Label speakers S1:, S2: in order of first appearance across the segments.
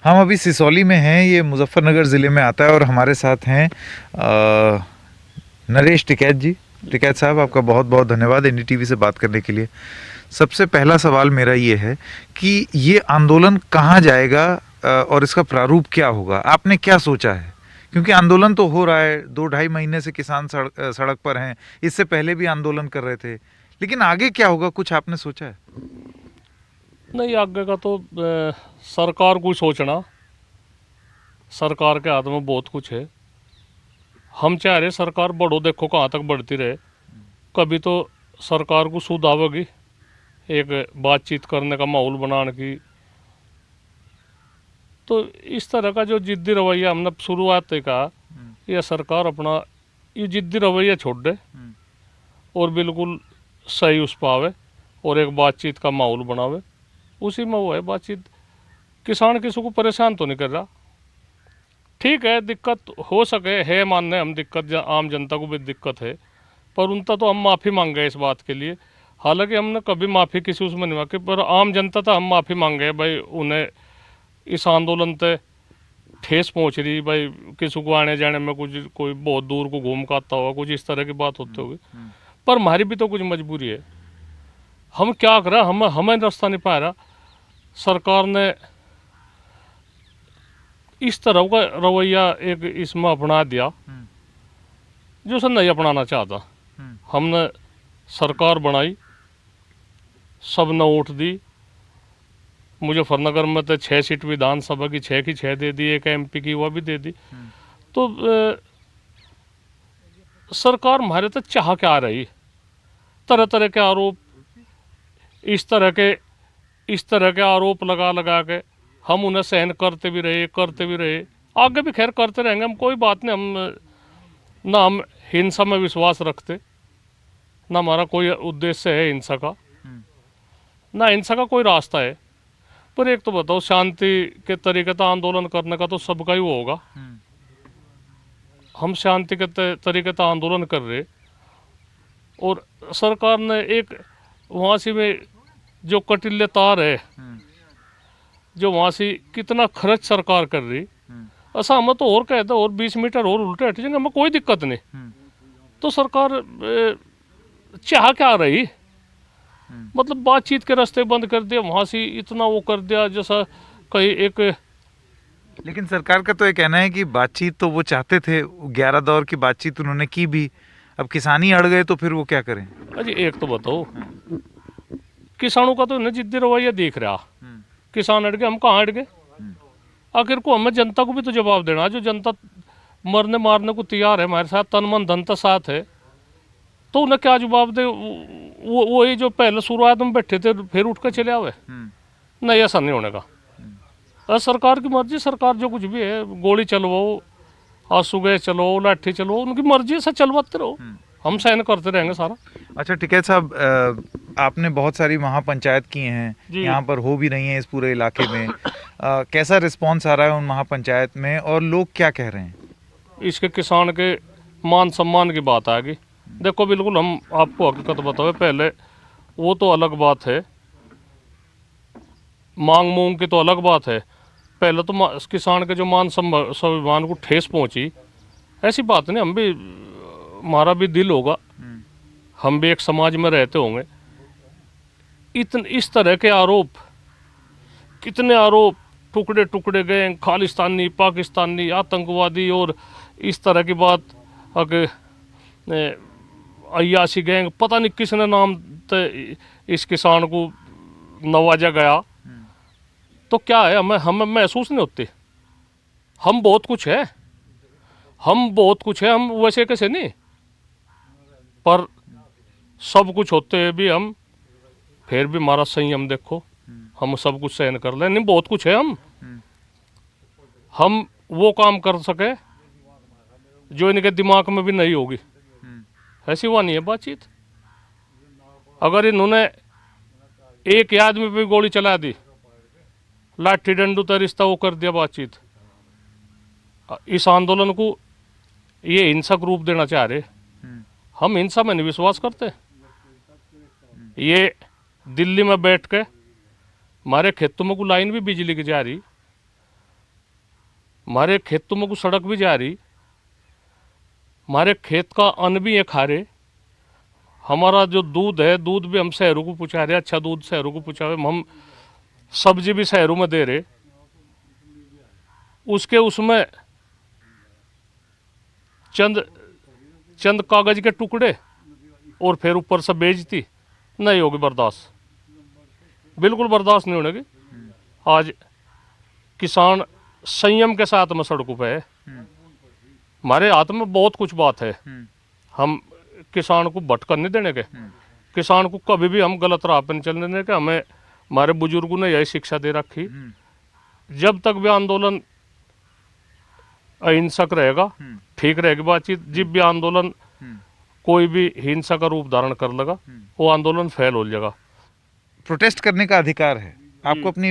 S1: हम अभी सिसौली में हैं, ये मुजफ्फरनगर ज़िले में आता है और हमारे साथ हैं नरेश टिकैत जी। टिकैत साहब, आपका बहुत बहुत धन्यवाद एनडीटीवी से बात करने के लिए। सबसे पहला सवाल मेरा ये है कि ये आंदोलन कहाँ जाएगा और इसका प्रारूप क्या होगा? आपने क्या सोचा है? क्योंकि आंदोलन तो हो रहा है, 2 ढाई महीने से किसान सड़क पर हैं, इससे पहले भी आंदोलन कर रहे थे, लेकिन आगे क्या होगा, कुछ आपने सोचा है?
S2: नहीं, आगे का तो सरकार को सोचना। सरकार के हाथ में बहुत कुछ है। हम चाह रहे सरकार बढ़ो, देखो कहाँ तक बढ़ती रहे। कभी तो सरकार को सूद आवेगी, एक बातचीत करने का माहौल बनाने की। तो इस तरह का जो जिद्दी रवैया हमने शुरुआत से कहा, यह सरकार अपना ये जिद्दी रवैया छोड़ दे और बिल्कुल सही उस पर आवे और एक बातचीत का माहौल बनावे। उसी में वो है बातचीत। किसान किसी को परेशान तो नहीं कर रहा। ठीक है, दिक्कत हो सके है, मानने हम दिक्कत, आम जनता को भी दिक्कत है, पर उनका तो हम माफ़ी मांगे इस बात के लिए। हालांकि हमने कभी माफ़ी किसी उसमें नहीं मांगी, पर आम जनता था हम माफ़ी मांगे भाई, उन्हें इस आंदोलन से ठेस पहुंच रही भाई, किसी को आने जाने में कुछ, कोई बहुत दूर को घूम का आता होगा, कुछ इस तरह की बात होती होगी। पर हमारी भी तो कुछ मजबूरी है। हम क्या करें, हमें रास्ता नहीं पा रहा। सरकार ने इस तरह का रवैया एक इसमें अपना दिया जो सर नहीं अपनाना चाहता। हमने सरकार बनाई, सब ने वोट दी। मुजफ्फरनगर में तो 6 सीट विधानसभा की 6 की 6 दे दी, एक एमपी की वह भी दे दी। तो सरकार हमारे तक चाह क्या रही? तरह तरह के आरोप, इस तरह के आरोप लगा लगा के हम उन्हें सहन करते भी रहे, आगे भी खैर करते रहेंगे। हम कोई बात नहीं, हम ना हम हिंसा में विश्वास रखते, ना हमारा कोई उद्देश्य है हिंसा का, ना हिंसा का कोई रास्ता है। पर एक तो बताओ, शांति के तरीके से आंदोलन करने का तो सबका ही वो होगा। हम शांति के तरीके से आंदोलन कर रहे, और सरकार ने एक वहाँ से में जो कटीले तार है, जो वहाँ से कितना खर्च सरकार कर रही, ऐसा हमें तो और कहते और 20 मीटर और उल्टे हट जाएंगे, हमें कोई दिक्कत नहीं। तो सरकार चाह क्या रही? मतलब बातचीत के रास्ते बंद कर दिया, वहाँ से इतना वो कर दिया जैसा कहीं एक।
S1: लेकिन सरकार का तो ये कहना है कि बातचीत तो वो चाहते थे, 11 दौर की बातचीत उन्होंने की भी, अब किसान ही अड़ गए तो फिर वो क्या करें?
S2: अजी एक तो बताओ, किसानों का तो न जिद्दी रवैया देख रहा। किसान अड़ गए, हम कहाँ अड़ गए? आखिर को हमें जनता को भी तो जवाब देना। जो जनता मरने मारने को तैयार है हमारे साथ, तन मन धन का साथ है, तो उन्हें क्या जवाब दे? वही जो पहले शुरुआत में बैठे थे फिर उठ कर चले आवे? नहीं, ऐसा नहीं होने का। सरकार की मर्जी, सरकार जो कुछ भी है, गोली चलवाओ, आंसू गैस चलो, लाठी चलो, उनकी मर्जी से चलवाते रहो, हम सहन करते रहेंगे सारा।
S1: अच्छा टिकैत साहब, आपने बहुत सारी महापंचायत की हैं,
S2: जी।
S1: यहाँ पर हो भी रही हैं इस पूरे इलाके में, कैसा रिस्पॉन्स आ रहा है उन महापंचायत में और लोग क्या कह रहे हैं?
S2: इसके किसान के मान सम्मान की बात आएगी। देखो, बिल्कुल हम आपको हकीकत बताओ, पहले वो तो अलग बात है, मांग मूंग की तो अलग बात है। पहले तो किसान के जो मान स्वाभिमान को ठेस पहुंची, ऐसी बात नहीं। हम भी, हमारा भी दिल होगा, हम भी एक समाज में रहते होंगे। इस तरह के आरोप, कितने आरोप, टुकड़े टुकड़े गए, खालिस्तानी, पाकिस्तानी, आतंकवादी और इस तरह की बात, अगर अयाशी गैंग, पता नहीं किसने नाम इस किसान को नवाजा गया। तो क्या है, हमें महसूस नहीं होती? हम बहुत कुछ है, हम बहुत कुछ है, हम वैसे कैसे नहीं, पर सब कुछ होते हुए भी हम फिर भी हमारा संयम देखो, हम सब कुछ सहन कर लें। नहीं, बहुत कुछ है, हम वो काम कर सके जो इनके दिमाग में भी नहीं होगी। ऐसी हुआ नहीं है बातचीत। अगर इन्होंने एक आदमी पे गोली चला दी, लाठी डंडू का रिश्ता वो कर दिया बातचीत, इस आंदोलन को ये हिंसक रूप देना चाह रहे। हम हिंसा में नहीं विश्वास करते। ये दिल्ली में बैठ के हमारे खेतों में को लाइन भी बिजली की जा रही, हमारे खेतों में कुछ सड़क भी जा रही, हमारे खेत का अन्न भी ये खा रहे, हमारा जो दूध है दूध भी हम शहरों को पहुँचा रहे, अच्छा दूध शहरों को पहुँचा रहे, हम सब्जी भी शहरों में दे रहे, उसके उसमें चंद चंद कागज के टुकड़े और फिर ऊपर से बेइज्जती नहीं होगी बर्दाश्त, बिल्कुल बर्दाश्त नहीं होने की। आज किसान संयम के साथ में सड़कों पे है, हमारे हाथ में बहुत कुछ बात है, हम किसान को भटकन नहीं देने के, किसान को कभी भी हम गलत राह पर नहीं चलने देने के। हमें हमारे बुजुर्गों ने यही शिक्षा दे रखी, जब तक भी आंदोलन अहिंसक रहेगा ठीक रहेगी बातचीत, जब भी आंदोलन कोई भी हिंसा का रूप धारण कर लेगा वो आंदोलन फेल हो जाएगा।
S1: प्रोटेस्ट करने का अधिकार है आपको, अपनी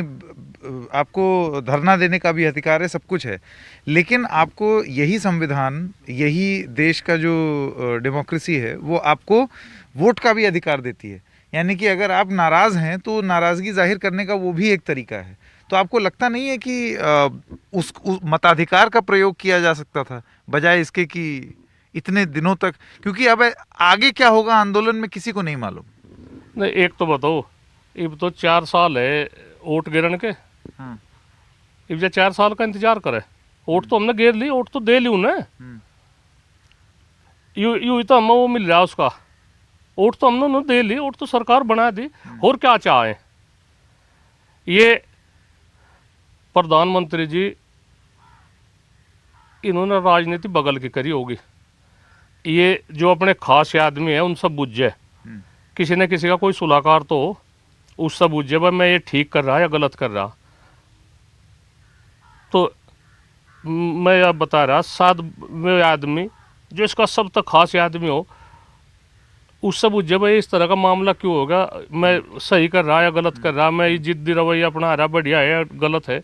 S1: आपको धरना देने का भी अधिकार है, सब कुछ है, लेकिन आपको यही संविधान, यही देश का जो डेमोक्रेसी है वो आपको वोट का भी अधिकार देती है। यानी कि अगर आप नाराज़ हैं तो नाराज़गी जाहिर करने का वो भी एक तरीका है। तो आपको लगता नहीं है कि उस मताधिकार का प्रयोग किया जा सकता था बजाय इसके कि इतने दिनों तक, क्योंकि अब आगे क्या होगा आंदोलन में किसी को नहीं मालूम।
S2: नहीं, एक तो बताओ, अब तो 4 साल है वोट गिरने के, अब जो 4 साल का इंतजार करे, वोट तो हमने गिर ली, वोट तो दे ली उन्हें, यूं ही तो हमें वो मिल रहा है उसका, वोट तो हमने दे ली, वोट तो सरकार बना दी, और क्या चाहे। ये प्रधानमंत्री जी इन्होंने राजनीति बगल की करी होगी, ये जो अपने खास आदमी है उन सब बुझ जाए, किसी न किसी का कोई सलाहकार तो हो, उस सब बुझ जाए भाई मैं ये ठीक कर रहा या गलत कर रहा। तो मैं अब बता रहा, साथ में आदमी जो इसका सब तक खास आदमी हो, उस सब बुझ जाए भाई इस तरह का मामला क्यों होगा, मैं सही कर रहा या गलत कर रहा, मैं ये जिद्दी रवैया अपना रहा बढ़िया है या गलत है।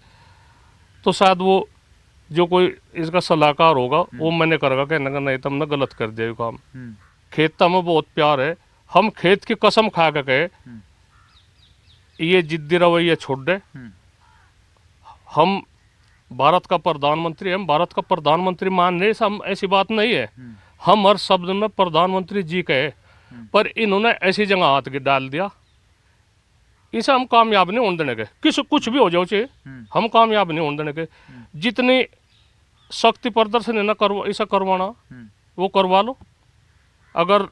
S2: तो शायद वो जो कोई इसका सलाहकार होगा वो मैंने करेगा कहने का नहीं तुमने गलत कर दिया ये काम। खेत तो हमें बहुत प्यार है, हम खेत की कसम खा के कहे ये जिद्दी रवैया छोड़ दे, हम भारत का प्रधानमंत्री, हम भारत का प्रधानमंत्री मान रहे, हम ऐसी बात नहीं है, हम हर शब्द में प्रधानमंत्री जी कहे, पर इन्होंने ऐसी जगह हाथ के डाल दिया, इसे हम कामयाब नहीं होने देने के, किसी कुछ भी हो जाओ चाहिए हम कामयाब नहीं होने देने के। जितनी शक्ति प्रदर्शन है ना करवा इसे करवाना वो करवा लो, अगर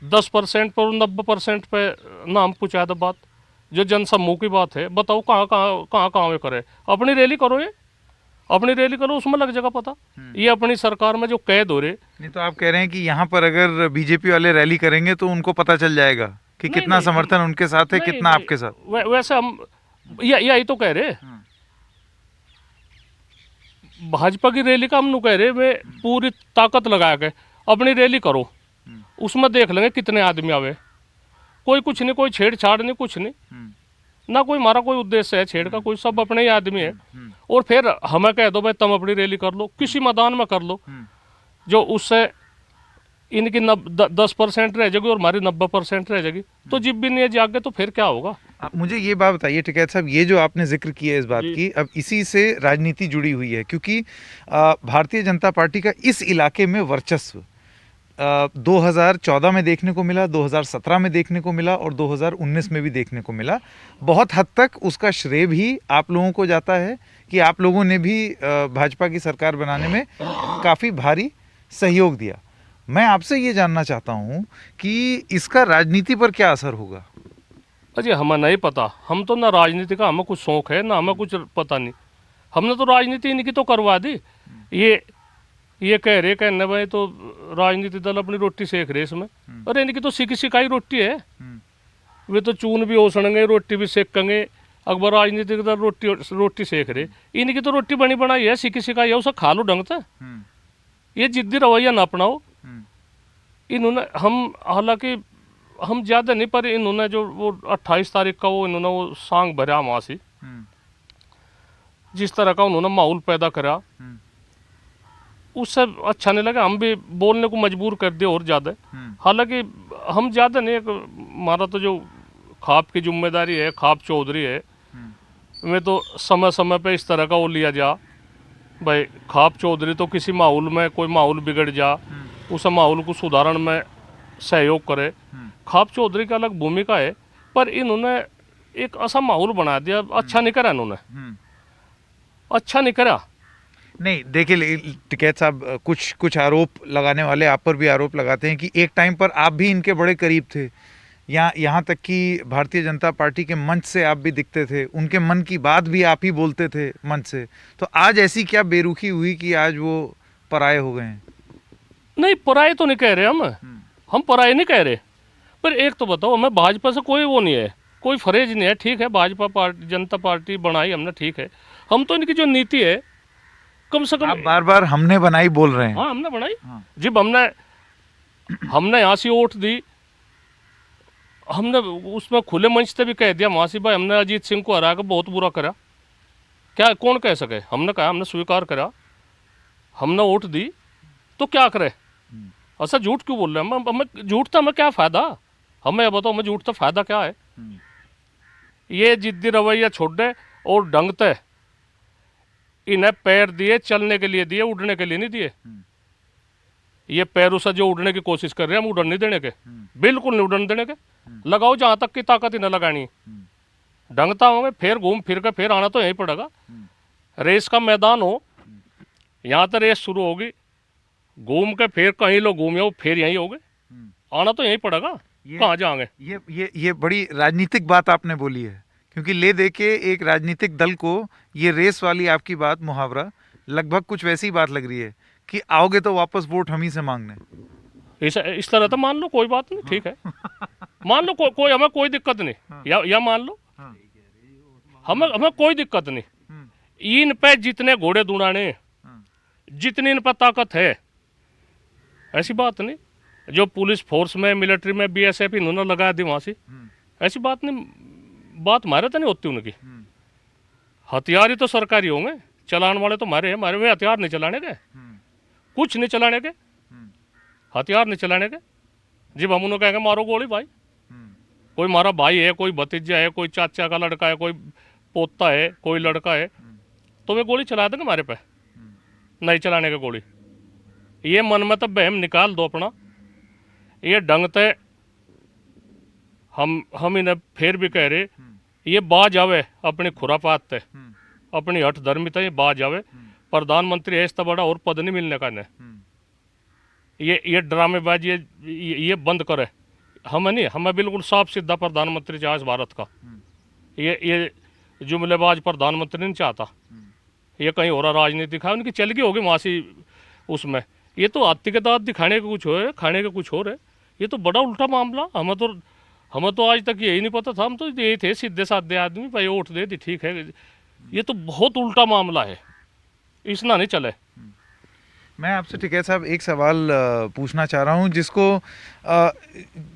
S2: 10% पर 90% पे ना हम पूछा तो बात जो जनसमूह की बात है, बताओ कहाँ में करे, अपनी रैली करो, ये अपनी रैली करो, उसमें लग जाएगा पता। ये अपनी सरकार में जो कैद हो रहे,
S1: नहीं तो आप कह रहे हैं कि यहाँ पर अगर बीजेपी वाले रैली करेंगे तो उनको पता चल जाएगा कि कितना समर्थन उनके साथ है, कितना आपके साथ।
S2: वैसे हम यही तो कह रहे, भाजपा की रैली का हम कह रहे वे पूरी ताकत लगा के अपनी रैली करो, उसमें देख लेंगे कितने आदमी आवे, कोई कुछ नहीं, कोई छेड़छाड़ नहीं, कुछ नहीं, ना कोई हमारा कोई उद्देश्य है छेड़ का, कोई सब अपने ही आदमी है। और फिर हमें कह दो भाई तुम अपनी रैली कर लो, किसी मैदान में कर लो, जो उससे इनकी 10% रह जाएगी और हमारी 90% रह जाएगी, तो जब भी नहीं जागे तो फिर क्या होगा।
S1: आप मुझे ये बात बताइए टिकैत साहब, ये जो आपने जिक्र किया इस बात की, अब इसी से राजनीति जुड़ी हुई है, क्योंकि भारतीय जनता पार्टी का इस इलाके में वर्चस्व 2014 में देखने को मिला, 2017 में देखने को मिला और 2019 में भी देखने को मिला। बहुत हद तक उसका श्रेय भी आप लोगों को जाता है कि आप लोगों ने भी भाजपा की सरकार बनाने में काफ़ी भारी सहयोग दिया। मैं आपसे ये जानना चाहता हूँ कि इसका राजनीति पर क्या असर होगा।
S2: अजय हमें नहीं पता, हम तो ना राजनीति का हमें कुछ शौक है ना हमें कुछ पता नहीं, हमने तो राजनीति इनकी तो करवा दी। ये कह रहे कहने भाई तो राजनीति दल अपनी रोटी सेक रहे इसमें, अरे इनकी तो सिकी सिकाई रोटी है, वे तो चून भी ओसड़ेंगे, रोटी भी सेकेंगे, अकबर राजनीतिक दल रोटी सेक रहे, इनकी तो रोटी बनी बनाई है, सिकी सिकाई है, उसे खा लो ढंग से। ये जिद्दी रवैया ना अपनाओ इन्होंने, हम हालांकि हम ज़्यादा नहीं, पर इन्होंने जो वो 28 तारीख का वो इन्होंने वो सांग भरा मासी, जिस तरह का उन्होंने माहौल पैदा करा उससे अच्छा नहीं लगा, हम भी बोलने को मजबूर कर दिया और ज़्यादा। हालांकि हम ज़्यादा नहीं, हमारा तो जो खाप की जिम्मेदारी है, खाप चौधरी है, मैं तो समय समय पे इस तरह का वो लिया जा भाई खाप चौधरी तो किसी माहौल में कोई माहौल बिगड़ जा उस माहौल को सुधारण में सहयोग करे। खाप चौधरी की अलग भूमिका है, पर इन्होंने एक ऐसा माहौल बना दिया, अच्छा नहीं करा इन्होंने, अच्छा नहीं करा।
S1: नहीं देखिए टिकैत साहब, कुछ कुछ आरोप लगाने वाले आप पर भी आरोप लगाते हैं कि एक टाइम पर आप भी इनके बड़े करीब थे, यहाँ तक कि भारतीय जनता पार्टी के मंच से आप भी दिखते थे, उनके मन की बात भी आप ही बोलते थे मंच से। तो आज ऐसी क्या बेरुखी हुई कि आज वो पराये हो गए हैं?
S2: नहीं, पराये तो नहीं कह रहे हम पराये नहीं कह रहे, पर एक तो बताओ, हमें भाजपा से कोई वो नहीं है, कोई फरेज नहीं है। ठीक है, भाजपा पार्टी जनता पार्टी बनाई हमने, ठीक है, हम तो इनकी जो नीति है कम से कम।
S1: आप बार बार हमने बनाई बोल रहे हैं।
S2: हाँ, हमने बनाई।
S1: हाँ।
S2: जब हमने यहाँ से वोट दी, हमने उसमें खुले मंच से भी कह दिया वहाँ से, भाई हमने अजीत सिंह को हरा कर बहुत बुरा करा, क्या कौन कह सके। हमने कहा, हमने स्वीकार करा, हमने वोट दी, तो क्या करे। ऐसा झूठ क्यों बोल रहे हैं? हमें झूठ था, हमें क्या फ़ायदा? हमें बताओ, हमें झूठ था फ़ायदा क्या है? ये जिद्दी रवैया छोड़ दे और ढंगते इन्हें पैर दिए, चलने के लिए दिए, उड़ने के लिए नहीं दिए। ये पैरों से जो उड़ने की कोशिश कर रहे हैं, हम उड़न नहीं देने के, बिल्कुल नहीं उड़न देने के। लगाओ जहाँ तक की ताकत ही न लगानी, ढंगता होंगे, फिर घूम फिर के फिर आना तो यहीं पड़ेगा। रेस का मैदान हो, यहाँ तो रेस शुरू होगी, घूम के फिर कहीं लोग घूमे हो, फिर यहीं होगे, आना तो यहीं पड़ेगा, कहाँ जाएंगे।
S1: ये बड़ी राजनीतिक बात आपने बोली है, क्योंकि ले दे के एक राजनीतिक दल को ये रेस वाली आपकी बात, मुहावरा लगभग कुछ वैसी बात लग रही है कि आओगे तो वापस वोट हम ही से मांगने।
S2: इस तरह तो मान लो, कोई बात नहीं, ठीक है, मान लो, कोई हमें कोई दिक्कत नहीं, या मान लो, हमें कोई दिक्कत नहीं। इन पे जितने घोड़े दुड़ाने, जितनी इन पर ताकत है, ऐसी बात नहीं। जो पुलिस फोर्स में, मिलिट्री में, बीएसएफ इन्होंने लगा दी वहां से, ऐसी बात नहीं। बात हमारे तो नहीं होती उनकी। हथियार ही तो सरकारी होंगे, चलाने वाले तो हमारे हैं, हमारे में हथियार नहीं चलाने के, कुछ नहीं चलाने के, हथियार नहीं चलाने के। जब हम उन्हें कहेंगे मारो गोली भाई, कोई हमारा भाई है, कोई भतीजा है, कोई चाचा का लड़का है, कोई पोता है, कोई लड़का है, तो वे गोली चला देंगे हमारे पे, नहीं चलाने के गोली। ये मन में तो बहम निकाल दो अपना। ये ढंगते हम इन्हें फिर भी कह रहे, ये बाज आवे अपनी खुरापात ते, अपनी हठ धर्मिता ये बाज आवे। प्रधानमंत्री है, इससे बड़ा और पद नहीं मिलने का इन्हें। ये ड्रामेबाजी ये बंद करे। हमें नहीं, हमें बिल्कुल साफ सीधा प्रधानमंत्री चाहे इस भारत का। ये जुमलेबाज प्रधानमंत्री नहीं चाहता। ये कहीं और राजनीति है, उनकी चल गई होगी वहाँ से उसमें। ये तो हाथी के दांत दिखाने के कुछ हो है, खाने के कुछ और है। ये तो बड़ा उल्टा मामला। हमें तो आज तक यही नहीं पता था। हम तो यही थे सीधे साधे आदमी, भाई वोट दे दी, ठीक है। ये तो बहुत उल्टा मामला है, इसना नहीं चले।
S1: मैं आपसे टिकैत साहब एक सवाल पूछना चाह रहा हूँ,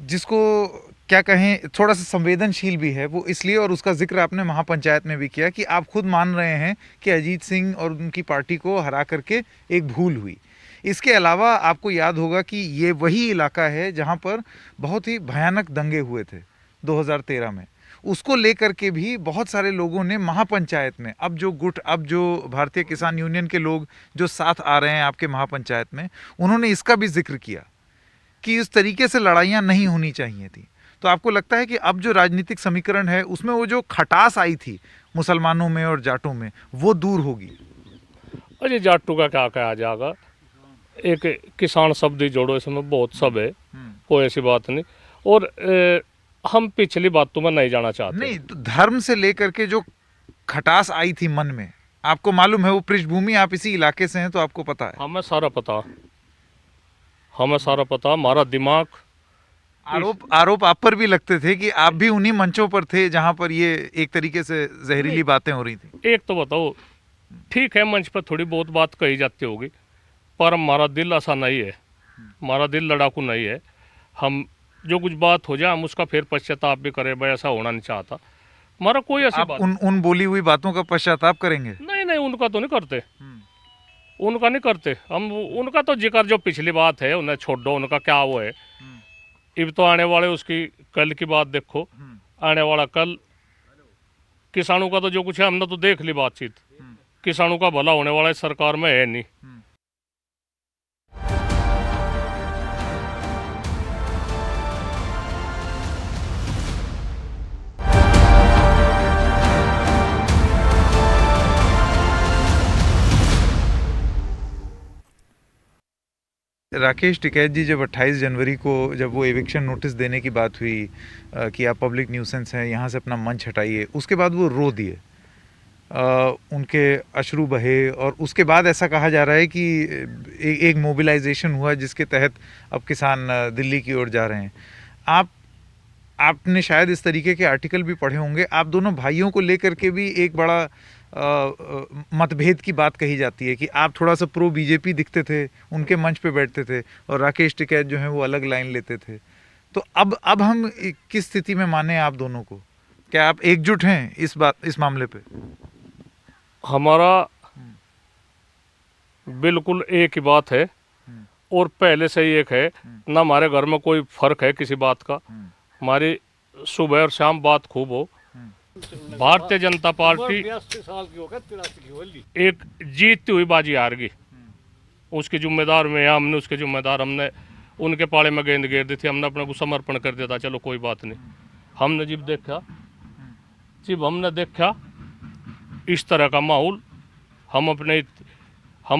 S1: जिसको क्या कहें, थोड़ा सा संवेदनशील भी है वो इसलिए, और उसका जिक्र आपने महापंचायत में भी किया कि आप खुद मान रहे हैं कि अजीत सिंह और उनकी पार्टी को हरा करके एक भूल हुई। इसके अलावा आपको याद होगा कि ये वही इलाका है जहाँ पर बहुत ही भयानक दंगे हुए थे 2013 में। उसको लेकर के भी बहुत सारे लोगों ने महापंचायत में, अब जो भारतीय किसान यूनियन के लोग जो साथ आ रहे हैं आपके महापंचायत में, उन्होंने इसका भी जिक्र किया कि इस तरीके से लड़ाइयाँ नहीं होनी चाहिए थी। तो आपको लगता है कि अब जो राजनीतिक समीकरण है उसमें वो जो खटास आई थी मुसलमानों में और जाटों में, वो दूर होगी?
S2: अरे जाटू का क्या कहा जाएगा, एक किसान शब्द ही जोड़ो, इसमें बहुत सब है, कोई ऐसी बात नहीं। और हम पिछली बातों में नहीं जाना चाहते।
S1: नहीं, तो धर्म से लेकर के जो खटास आई थी मन में, आपको मालूम है वो पृष्ठभूमि, आप इसी इलाके से हैं तो आपको पता है।
S2: हमें सारा पता, हमारा दिमाग।
S1: आरोप आप पर भी लगते थे कि आप भी उन्हीं मंचों पर थे जहां पर ये एक तरीके से जहरीली बातें हो रही थी।
S2: एक तो बताओ, ठीक है मंच पर थोड़ी बहुत बात कही जाती होगी, पर हमारा दिल ऐसा नहीं है, हमारा दिल लड़ाकू नहीं है। हम जो कुछ बात हो जाए हम उसका फिर पश्चाताप भी करें, भाई ऐसा होना नहीं चाहता। हमारा कोई ऐसी बात
S1: उन बोली हुई बातों का पश्चाताप करेंगे?
S2: नहीं, उनका तो नहीं करते, उनका नहीं करते हम। उनका तो जिक्र जो पिछली बात है उन्हें छोड़ दो, उनका क्या वो है। अब तो आने वाले उसकी कल की बात देखो, आने वाला कल किसानों का तो जो कुछ है हमने तो देख ली बातचीत। किसानों का भला होने वाला इस सरकार में है नहीं।
S1: राकेश टिकैत जी, जब 28 जनवरी को जब वो एविक्शन नोटिस देने की बात हुई कि आप पब्लिक न्यूसेंस हैं, यहाँ से अपना मंच हटाइए, उसके बाद वो रो दिए, उनके अश्रु बहे, और उसके बाद ऐसा कहा जा रहा है कि एक मोबिलाइजेशन हुआ जिसके तहत अब किसान दिल्ली की ओर जा रहे हैं। आपने शायद इस तरीके के आर्टिकल भी पढ़े होंगे। आप दोनों भाइयों को लेकर के भी एक बड़ा मतभेद की बात कही जाती है कि आप थोड़ा सा प्रो बीजेपी दिखते थे, उनके मंच पे बैठते थे, और राकेश टिकैत जो हैं वो अलग लाइन लेते थे। तो अब हम किस स्थिति में माने आप दोनों को? क्या आप एकजुट हैं इस मामले पे?
S2: हमारा बिल्कुल एक ही बात है, और पहले से ही एक है ना। हमारे घर में कोई फर्क है किसी बात का। हमारी सुबह और शाम बात खूब हो। भारतीय जनता पार्टी एक जीतती हुई बाजी हार गई, उसके जिम्मेदार में हमने उसके जिम्मेदार हमने उनके पाले में गेंद घेर दी थी। हमने अपने को समर्पण कर दिया था, चलो कोई बात नहीं। हमने जब हमने देखा इस तरह का माहौल, हम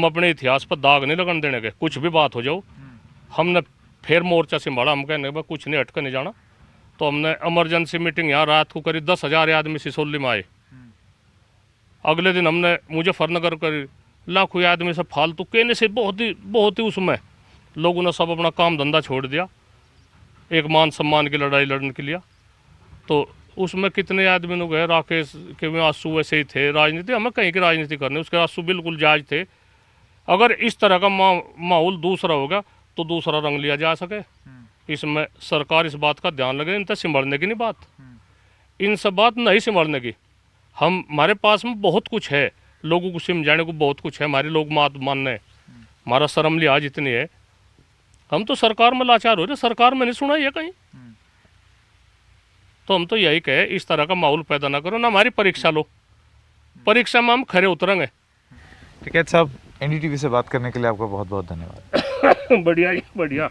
S2: अपने इतिहास पर दाग नहीं लगन देने के। कुछ भी बात हो जाओ, हमने फिर मोर्चा संभाला। हम कहने के कुछ नहीं, हटकर नहीं जाना। तो हमने इमरजेंसी मीटिंग यहाँ रात को करी। 10,000 आदमी सिसोली में आए। अगले दिन हमने मुजफ्फरनगर करी। लाखों आदमी से फालतू कहने से बहुत ही उसमें लोगों ने सब अपना काम धंधा छोड़ दिया, एक मान सम्मान की लड़ाई लड़ने के लिए। तो उसमें कितने आदमी लोग गए। राकेश के में आंसू वैसे ही थे। राजनीति हमें कहीं की राजनीति करने, उसके आंसू बिल्कुल जायज थे। अगर इस तरह का माहौल दूसरा होगा तो दूसरा रंग लिया जा सके। इसमें सरकार इस बात का ध्यान लगे। इनसे सिमरने की नहीं बात, इनसे बात नहीं सिमरने की। हमारे पास में बहुत कुछ है, लोगों को समझाने को बहुत कुछ है। हमारे लोग मात मानने, हमारा शर्म लिहाज इतनी है। हम तो सरकार में लाचार हो रहे, सरकार में नहीं सुना ये कहीं। तो हम तो यही कहे, इस तरह का माहौल पैदा ना करो, ना हमारी परीक्षा लो। परीक्षा में हम खरे उतरेंगे।
S1: टिकैत साहब, एनडीटीवी से बात करने के लिए आपका बहुत बहुत धन्यवाद।
S2: बढ़िया जी, बढ़िया।